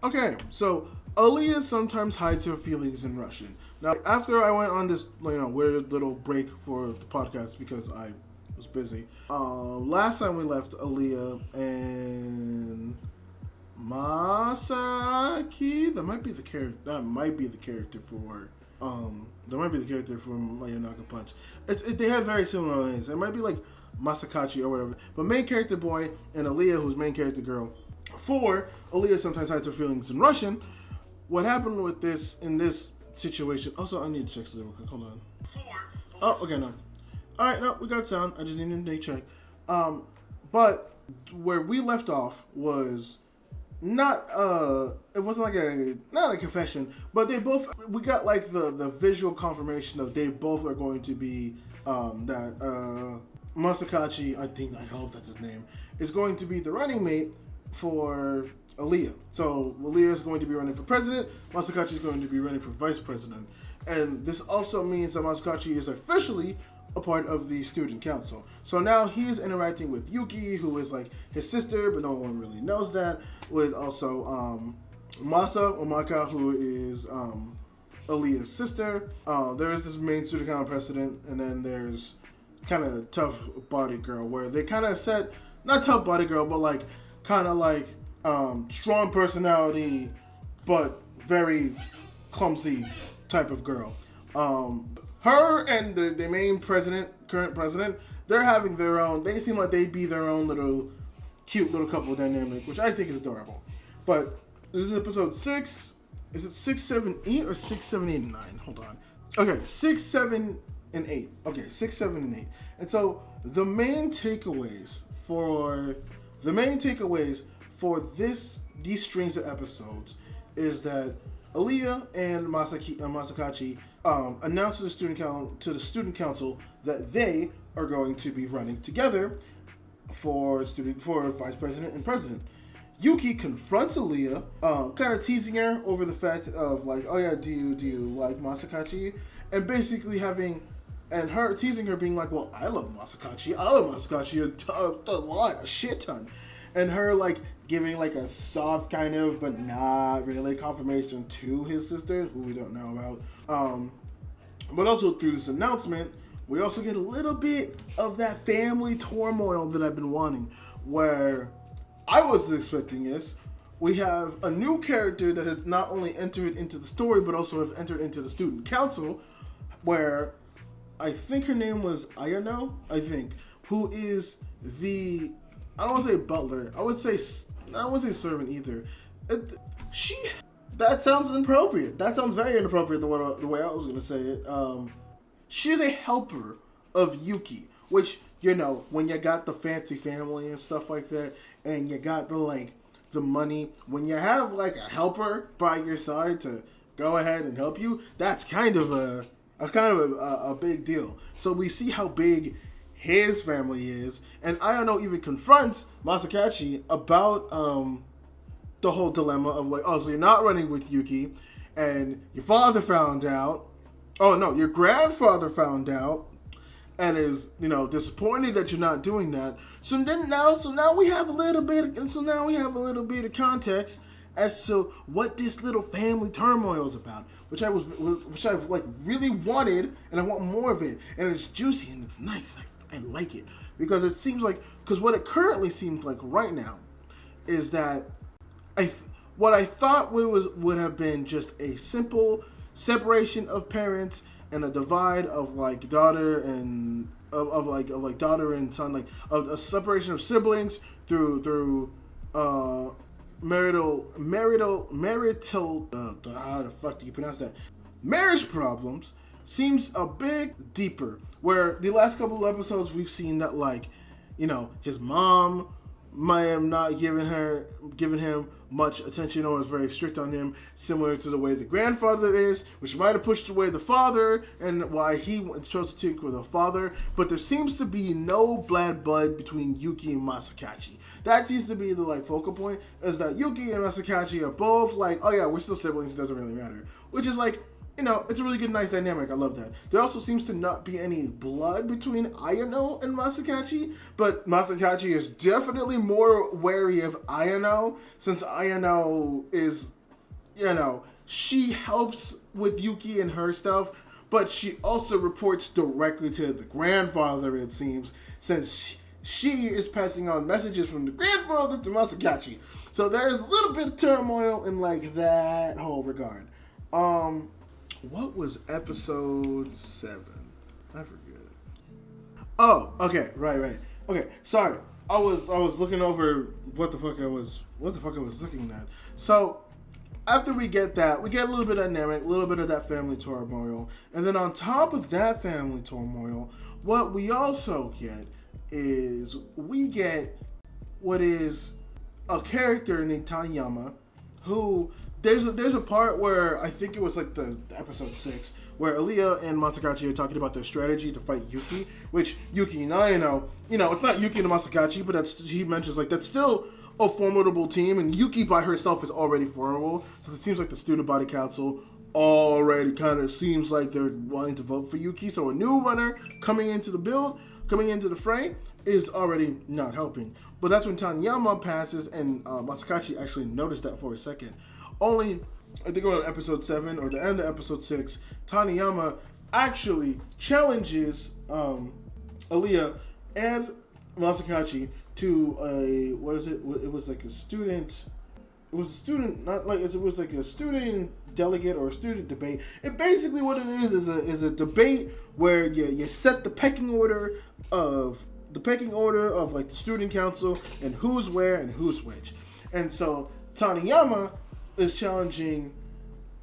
Okay, so Alya sometimes hides her feelings in Russian. Now, after I went on this weird little break for the podcast because I was busy. Last time we left Alya and Masaki. That might be the character. That might be the character for. That might be the character from Mayonaka Punch. They have very similar names. It might be like Masakachi or whatever. But main character boy and Alya, who's main character girl. For Alya sometimes hides her feelings in Russian. What happened with this in this situation? Also, I need to check something real quick. Hold on. Oh, okay, no. All right, no, we got sound. I just needed to check. But where we left off was not it wasn't like not a confession, but we got like the visual confirmation of they both are going to be that Masakachi, I hope that's his name, is going to be the running mate for Alya. So Alya is going to be running for president, Masakachi is going to be running for vice president. And this also means that Masakachi is officially a part of the student council. So now he is interacting with Yuki, who is like his sister, but no one really knows that. With also Maka, who is Alya's sister. There is this main student council president, and then there's kind of tough body girl, where they kind of set, not tough body girl, but like kind of like strong personality, but very clumsy type of girl. Her and the main current president, they're having their own, they seem like they'd be their own cute little couple dynamic, which I think is adorable. But this is episode 6. Is it 6, 7, 8 or 6, 7, 8, and 9? Hold on. Okay, 6, 7, and 8. Okay, 6, 7, and 8. And so the main takeaways for these strings of episodes is that Alya and Masakachi announced to the student council that they are going to be running together for vice president and president. Yuki confronts Alya, kind of teasing her over the fact of like, oh yeah, do you like Masakachi? And basically her teasing her, being like, well, I love Masakachi a shit ton. And her like giving like a soft kind of, but not really confirmation to his sister, who we don't know about. But also through this announcement, we also get a little bit of that family turmoil that I've been wanting, where I wasn't expecting this. We have a new character that has not only entered into the story, but also have entered into the student council, where I think her name was Ayano, who is the, I don't want to say butler. I wouldn't say servant either. That sounds inappropriate. That sounds very inappropriate the way I was going to say it. She's a helper of Yuki, which, when you got the fancy family and stuff like that, and you got the money, when you have like a helper by your side to go ahead and help you, that's kind of a big deal. So we see how big his family is, and Ayano even confronts Masakachi about the whole dilemma of like, oh, so you're not running with Yuki, and your father found out. Oh no, your grandfather found out, and is disappointed that you're not doing that. So now we have a little bit of context as to what this little family turmoil is about, which I've like really wanted, and I want more of it, and it's juicy and it's nice. I like it because what it currently seems like right now is that what I thought would have been just a simple separation of parents and a divide of like daughter and of daughter and son, like of a separation of siblings through marital how the fuck do you pronounce that? Marriage problems seems a bit deeper, where the last couple of episodes we've seen that like, his mom might have not given him much attention or was very strict on him, similar to the way the grandfather is, which might have pushed away the father and why he chose to take with the father. But there seems to be no bad blood between Yuki and Masakachi. That seems to be the like focal point, is that Yuki and Masakachi are both like, oh yeah, we're still siblings, it doesn't really matter. Which is like it's a really good, nice dynamic. I love that. There also seems to not be any blood between Ayano and Masakachi, but Masakachi is definitely more wary of Ayano, since Ayano is, she helps with Yuki and her stuff, but she also reports directly to the grandfather, it seems, since she is passing on messages from the grandfather to Masakachi. So there's a little bit of turmoil in, like, that whole regard. What was episode 7? I forget. Oh, okay, right. Okay, sorry. I was looking over what the fuck I was looking at. So after we get that, we get a little bit of dynamic, a little bit of that family turmoil, and then on top of that family turmoil, what we also get is we get what is a character named Taniyama, who there's a part where I think it was like the episode 6 where Alya and Masakachi are talking about their strategy to fight Yuki, which Yuki and Ayano, it's not Yuki and Masakachi, but he mentions like that's still a formidable team, and Yuki by herself is already formidable. So it seems like the student body council already kind of seems like they're wanting to vote for Yuki. So a new runner coming into the fray is already not helping. But that's when Taniyama passes, and Masakachi actually noticed that for a second. Only, I think around episode 7 or the end of episode 6, Taniyama actually challenges Alya and Masakachi to a, what is it? It was like a student. It was a student, not like it was like a student delegate or a student debate. And basically, what it is a debate where you set the pecking order of like the student council and who's where and who's which. And so Taniyama is challenging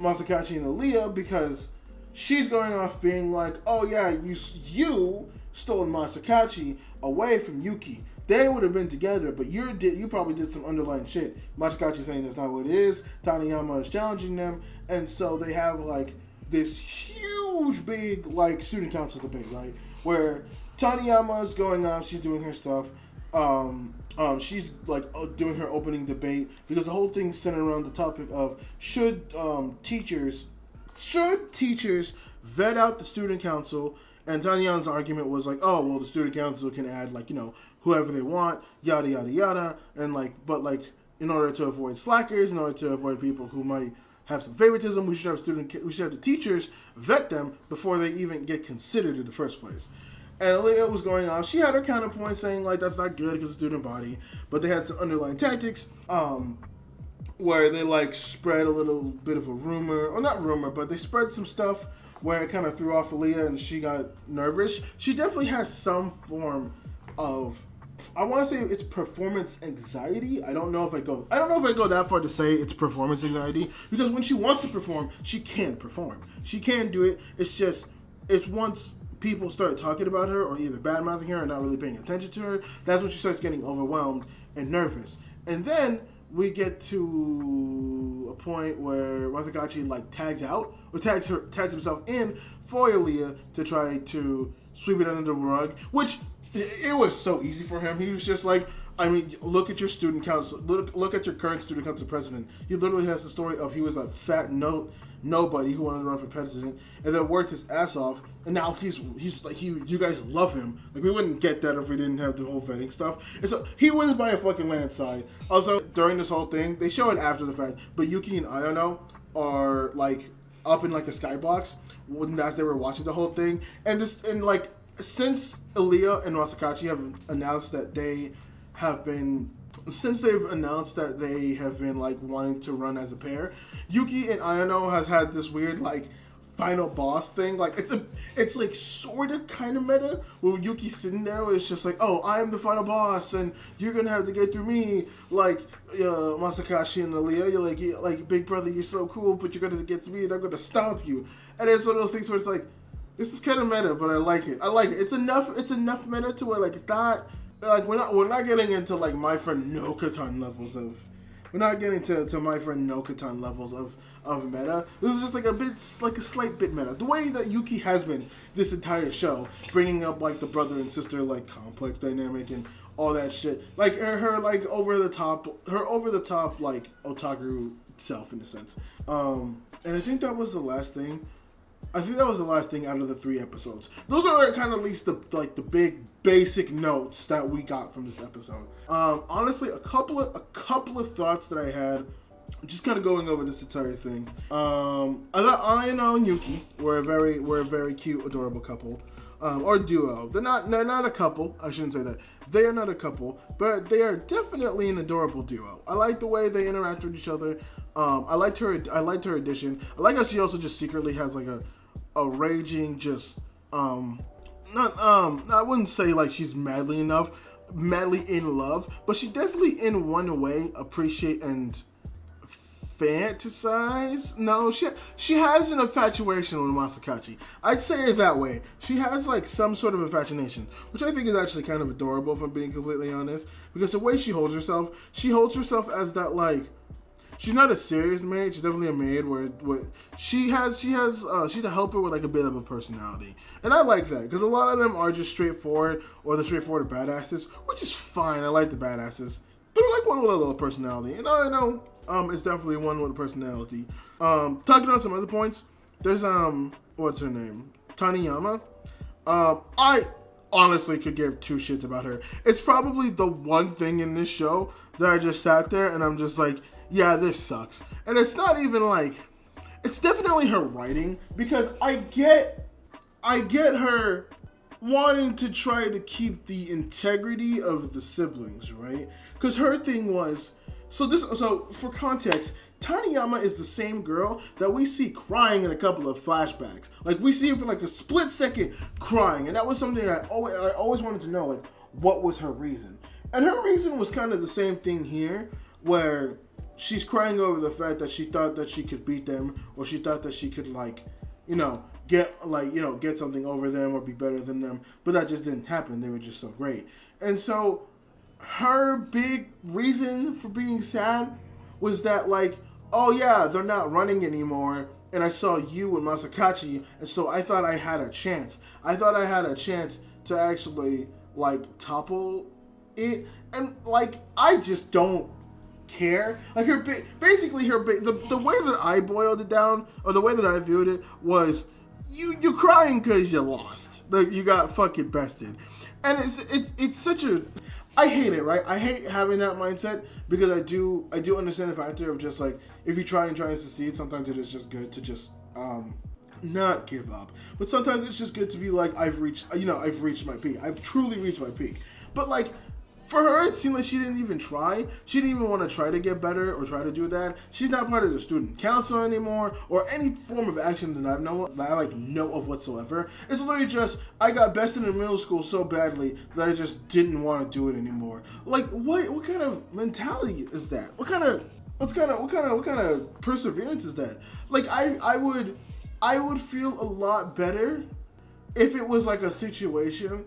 Masakachi and Alya because she's going off being like, oh yeah, you stole Masakachi away from Yuki. They would have been together, but you probably did some underlying shit. Masakachi saying that's not what it is. Taniyama is challenging them, and so they have like this huge big like student council debate, right? Where Taniyama is going off, she's doing her stuff. She's like doing her opening debate because the whole thing's centered around the topic of should teachers vet out the student council. And Taniyama's argument was like, oh well, the student council can add like whoever they want, yada yada yada, and but in order to avoid slackers, in order to avoid people who might have some favoritism, we should have the teachers vet them before they even get considered in the first place. And Alya was going off. She had her counterpoint saying like that's not good because of student body, but they had some underlying tactics where they like spread a little bit of a rumor, or not rumor, but they spread some stuff where it kind of threw off Alya and she got nervous. She definitely has some form of, I want to say it's performance anxiety. I don't know if I go that far to say it's performance anxiety, because when she wants to perform, she can perform. She can do it. It's once people start talking about her or either bad-mouthing her or not really paying attention to her, that's when she starts getting overwhelmed and nervous. And then we get to a point where Masakachi like tags himself in for Alya to try to sweep it under the rug, which it was so easy for him. He was just like, I mean, look at your student council, look at your current student council president. He literally has the story of he was a fat nobody who wanted to run for president and then worked his ass off, and now he's like, you guys love him. Like, we wouldn't get that if we didn't have the whole vetting stuff. And so he wins by a fucking landslide. Also, during this whole thing, they show it after the fact, but Yuki and Ayano are like up in like a skybox as they were watching the whole thing, and since Alya and Masakachi have announced that they've been like wanting to run as a pair, Yuki and Ayano has had this weird like final boss thing. Like it's like sort of kind of meta where Yuki's sitting there where it's just like, oh, I am the final boss and you're gonna have to get through me. Like Masakachi and Alya, you're like big brother, you're so cool, but you're gonna get through me and I'm gonna stomp you. And it's one of those things where it's like, this is kind of meta, but I like it. It's enough meta to where like it's not like we're not getting into like my friend No-Katan levels of. We're not getting to my friend No-Katan levels of meta. This is just like a slight bit meta. The way that Yuki has been this entire show, bringing up like the brother and sister like complex dynamic and all that shit. Like her like over the top like otaku self in a sense. And I think that was the last thing I think that was the last thing out of the 3 episodes. Those are kind of at least the big basic notes that we got from this episode. Honestly, a couple of thoughts that I had, just kind of going over this entire thing. I thought Alya and Yuki were a very cute, adorable couple, or duo. They're not a couple. I shouldn't say that. They are not a couple, but they are definitely an adorable duo. I like the way they interact with each other. I liked her addition. I like how she also just secretly has like a raging, just I wouldn't say like she's madly in love, but she definitely in one way appreciate and fantasize. No, she has an infatuation with Masakachi. I'd say it that way. She has like some sort of infatuation, which I think is actually kind of adorable, if I'm being completely honest, because the way she holds herself as that, like, she's not a serious maid. She's definitely a maid where she's a helper with like a bit of a personality, and I like that because a lot of them are just straightforward, or the straightforward badasses, which is fine. I like the badasses, but I like one with a little personality, and I know it's definitely one with a personality. Talking on some other points, there's what's her name, Taniyama. I honestly could give 2 shits about her. It's probably the one thing in this show that I just sat there and I'm just like, yeah, this sucks. And it's not even like, it's definitely her writing, because I get her wanting to try to keep the integrity of the siblings, right? Because her thing was, so for context, Taniyama is the same girl that we see crying in a couple of flashbacks. Like, we see her for like a split second crying, and that was something I always wanted to know, like, what was her reason? And her reason was kind of the same thing here, where she's crying over the fact that she thought that she could beat them, or she thought that she could, like, get something over them or be better than them, but that just didn't happen. They were just so great. And so her big reason for being sad was that, like, oh yeah, they're not running anymore, and I saw you and Masakachi, and so I thought I had a chance. I thought I had a chance to actually, like, topple it, and, like, I just don't care. Like, the way that I boiled it down, or the way that I viewed it, was you crying because you lost. Like, you got fucking bested. And it's such a, I hate it, right? I hate having that mindset, because I do understand the factor of just, like, if you try and succeed, sometimes it is just good to just not give up. But sometimes it's just good to be like, I've reached my peak. I've truly reached my peak. But, like, for her, it seemed like she didn't even try. She didn't even want to try to get better or try to do that. She's not part of the student council anymore, or any form of action that I know of whatsoever. It's literally just, I got bested in middle school so badly that I just didn't want to do it anymore. Like, what kind of mentality is that? What kind of perseverance is that? Like, I would feel a lot better if it was like a situation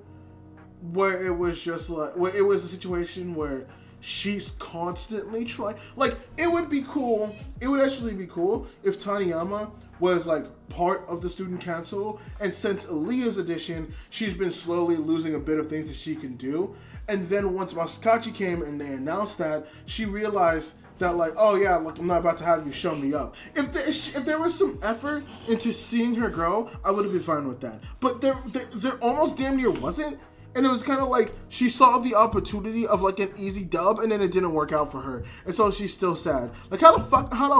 where it was just like, where it was a situation where she's constantly trying. Like, it would be cool. It would actually be cool if Taniyama was like part of the student council, and since Alya's edition, she's been slowly losing a bit of things that she can do. And then once Masakachi came and they announced that, she realized that, like, oh yeah, like, I'm not about to have you show me up. If there was some effort into seeing her grow, I would have been fine with that. But there almost damn near wasn't. And it was kind of like she saw the opportunity of like an easy dub, and then it didn't work out for her, and so she's still sad. Like, how the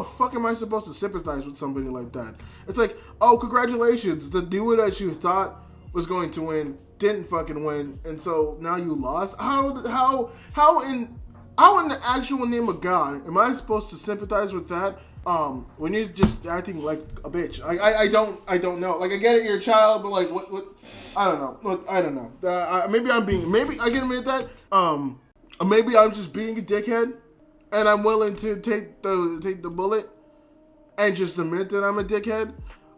fuck am I supposed to sympathize with somebody like that? It's like, oh, congratulations, the duo that you thought was going to win didn't fucking win, and so now you lost. How in the actual name of God am I supposed to sympathize with that? When you're just acting like a bitch. I don't know. Like, I get it, you're a child, but like, what? I don't know. I don't know. Maybe I can admit that. Maybe I'm just being a dickhead, and I'm willing to take the bullet, and just admit that I'm a dickhead.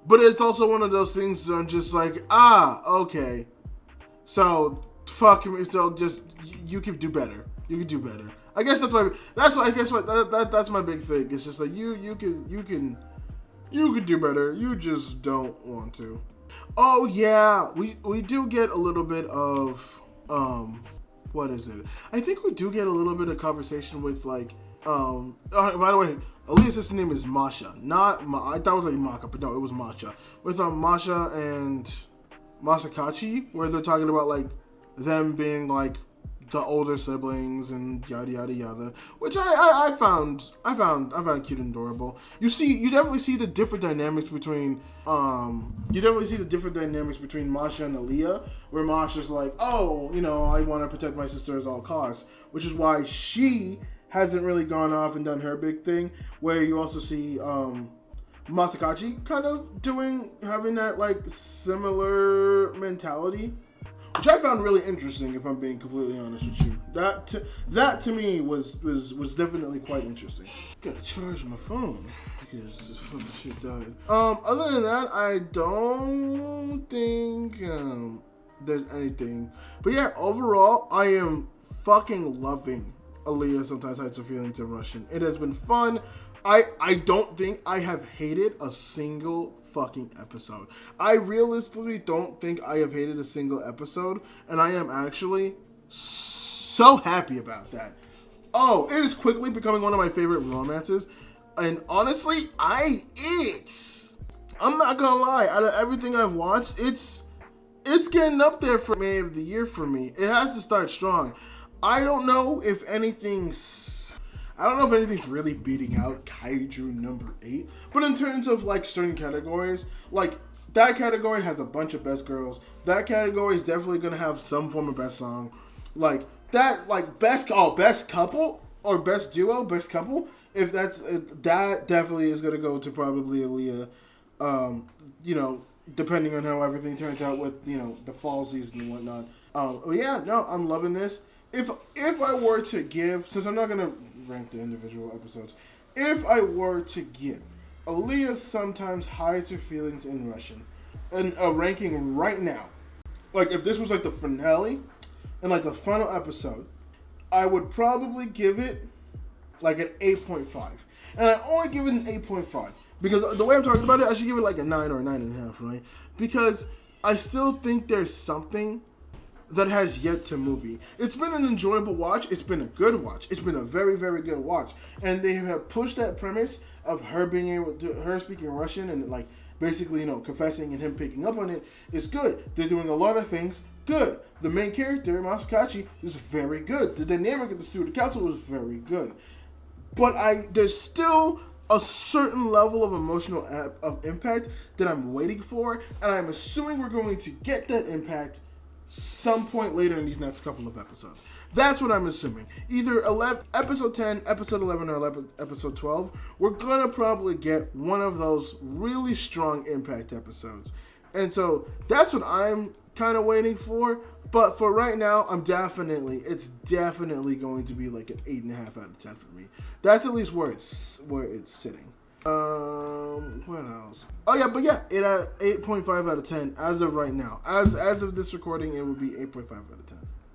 But it's also one of those things that I'm just like, okay. So fuck me. So just you can do better. You can do better. I guess that's my big thing. It's just like you can do better. You just don't want to. Oh yeah, we do get a little bit of what is it? I think we do get a little bit of conversation with, like, by the way, Alya's sister name is Masha. I thought it was like Maka, but no, it was Masha. With Masha and Masakachi, where they're talking about like them being like the older siblings and yada yada yada, which I found cute and adorable. You definitely see the different dynamics between Masha and Alya, where Masha's like, oh, I want to protect my sister at all costs, which is why she hasn't really gone off and done her big thing. Where you also see Masakachi kind of having that like similar mentality, which I found really interesting, if I'm being completely honest with you. That to me was definitely quite interesting. Gotta charge my phone because this fucking shit died. Other than that, I don't think there's anything. But yeah, overall, I am fucking loving Alya Sometimes Hides Her Feelings in Russian. It has been fun. I don't think I have hated a single fucking episode. I realistically don't think I have hated a single episode, and I am actually so happy about that. Oh, it is quickly becoming one of my favorite romances, and honestly, I'm not gonna lie, out of everything I've watched, it's getting up there for May of the Year for me. It has to start strong. I don't know if anything's really beating out Kaiju number 8, but in terms of like certain categories, like that category has a bunch of best girls. That category is definitely gonna have some form of best song, like that, like best couple or best duo, best couple. If that definitely is gonna go to probably Alya. Depending on how everything turns out with the fall season and whatnot. I'm loving this. If I were to give, since I'm not gonna rank the individual episodes, if I were to give Alya Sometimes Hides Her Feelings in Russian a ranking right now, like if this was like the finale and like the final episode, I would probably give it like an 8.5. And I only give it an 8.5 because the way I'm talking about it, I should give it like a 9 or a 9.5, right? Because I still think there's something that has yet to movie. It's been an enjoyable watch. It's been a good watch. It's been a very, very good watch. And they have pushed that premise of her speaking Russian and like basically, confessing and him picking up on it is good. They're doing a lot of things good. The main character, Masakachi, is very good. The dynamic of the student council was very good. But there's still a certain level of emotional of impact that I'm waiting for, and I'm assuming we're going to get that impact some point later in these next couple of episodes. That's what I'm assuming. Either episode 10, episode 11, or episode 12. We're going to probably get one of those really strong impact episodes. And so that's what I'm kind of waiting for. But for right now, it's definitely going to be like an 8.5 out of 10 for me. That's at least where it's sitting. What else? Oh yeah, but yeah, it 8.5 out of 10 as of right now. As of this recording, it would be 8.5 out of 10.